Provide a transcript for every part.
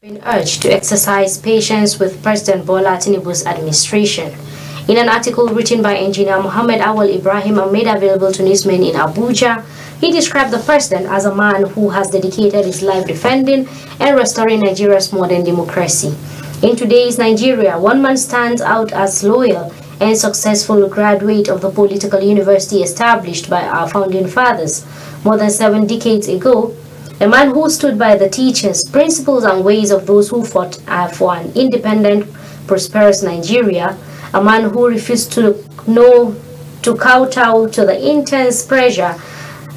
been urged to exercise patience with President Bola Tinubu's administration. In an article written by engineer Mohammed Awal Ibrahim and made available to newsmen in Abuja, he described the president as a man who has dedicated his life defending and restoring Nigeria's modern democracy. In today's Nigeria, one man stands out as loyal and successful graduate of the political university established by our founding fathers more than 7 decades ago, a man who stood by the teachings, principles and ways of those who fought for an independent, prosperous Nigeria, a man who refused to kowtow to the intense pressure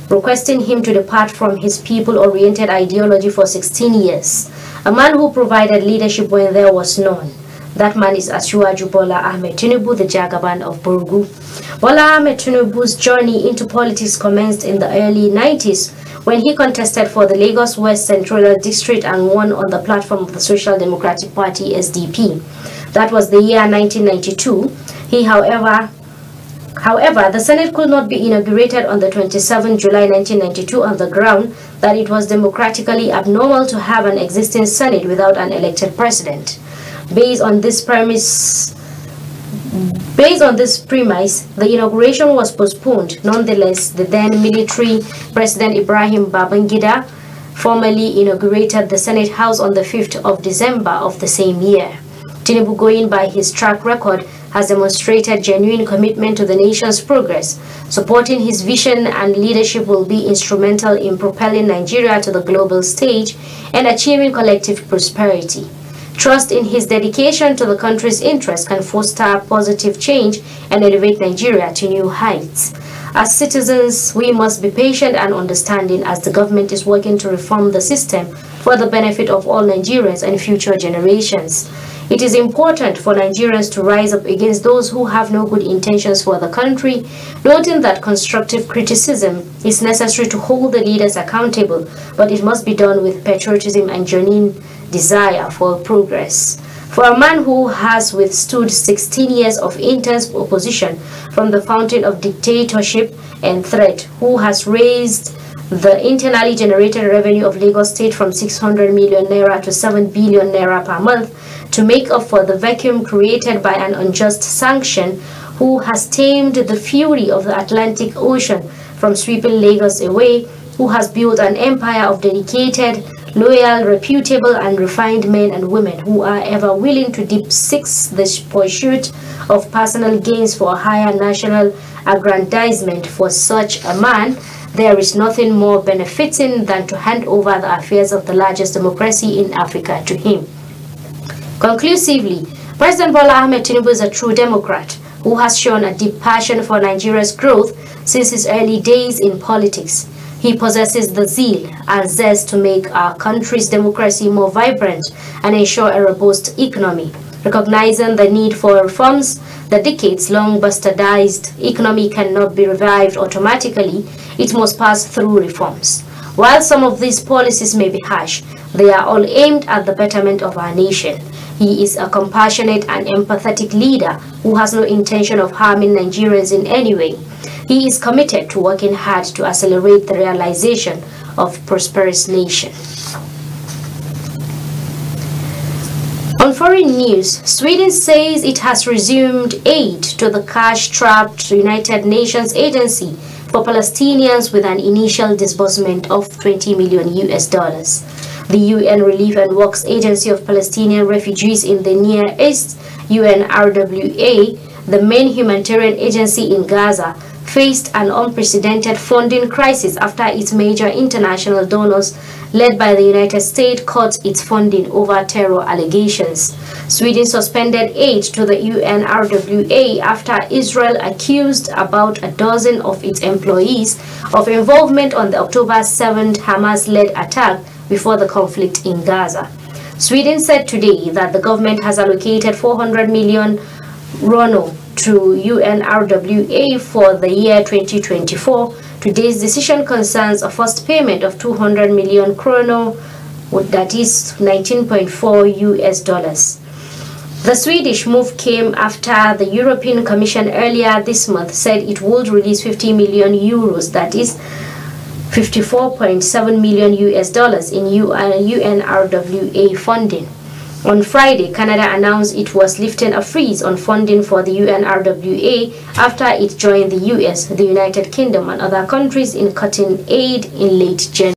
requesting him to depart from his people-oriented ideology for 16 years, a man who provided leadership when there was none. That man is Asiwaju Bola Ahmed Tinubu, the Jagaban of Burgu. Bola Ahmed Tinubu's journey into politics commenced in the early 90s when he contested for the Lagos West Central District and won on the platform of the Social Democratic Party SDP. That was the year 1992. However, the Senate could not be inaugurated on the 27th July 1992 on the ground that it was democratically abnormal to have an existing Senate without an elected president. Based on this premise, the inauguration was postponed. Nonetheless, the then military President Ibrahim Babangida formally inaugurated the Senate House on the 5th of December of the same year. Tinubu, going by his track record, has demonstrated genuine commitment to the nation's progress. Supporting his vision and leadership will be instrumental in propelling Nigeria to the global stage and achieving collective prosperity. Trust in his dedication to the country's interests can foster positive change and elevate Nigeria to new heights. As citizens, we must be patient and understanding as the government is working to reform the system for the benefit of all Nigerians and future generations. It is important for Nigerians to rise up against those who have no good intentions for the country, noting that constructive criticism is necessary to hold the leaders accountable, but it must be done with patriotism and genuine desire for progress. For a man who has withstood 16 years of intense opposition from the fountain of dictatorship and threat, who has raised the internally generated revenue of Lagos State from 600 million naira to 7 billion naira per month to make up for the vacuum created by an unjust sanction, who has tamed the fury of the Atlantic Ocean from sweeping Lagos away, who has built an empire of dedicated, loyal, reputable and refined men and women who are ever willing to seek the pursuit of personal gains for higher national aggrandizement. For such a man, there is nothing more benefiting than to hand over the affairs of the largest democracy in Africa to him. Conclusively, President Bola Ahmed Tinubu is a true Democrat who has shown a deep passion for Nigeria's growth since his early days in politics. He possesses the zeal and zest to make our country's democracy more vibrant and ensure a robust economy. Recognizing the need for reforms, the decades-long bastardized economy cannot be revived automatically. It must pass through reforms. While some of these policies may be harsh, they are all aimed at the betterment of our nation. He is a compassionate and empathetic leader who has no intention of harming Nigerians in any way. He is committed to working hard to accelerate the realization of a prosperous nation. On foreign news, Sweden says it has resumed aid to the cash-strapped United Nations Agency for Palestinians with an initial disbursement of $20 million. The UN Relief and Works Agency of Palestinian Refugees in the Near East, UNRWA, the main humanitarian agency in Gaza, faced an unprecedented funding crisis after its major international donors, led by the United States, cut its funding over terror allegations. Sweden suspended aid to the UNRWA after Israel accused about a dozen of its employees of involvement on the October 7th Hamas-led attack before the conflict in Gaza. Sweden said today that the government has allocated 400 million RON to UNRWA for the year 2024. Today's decision concerns a first payment of 200 million kroner, that is $19.4. The Swedish move came after the European Commission earlier this month said it would release 50 million euros, that is $54.7 million in UNRWA funding. On Friday, Canada announced it was lifting a freeze on funding for the UNRWA after it joined the US, the United Kingdom, and other countries in cutting aid in late January.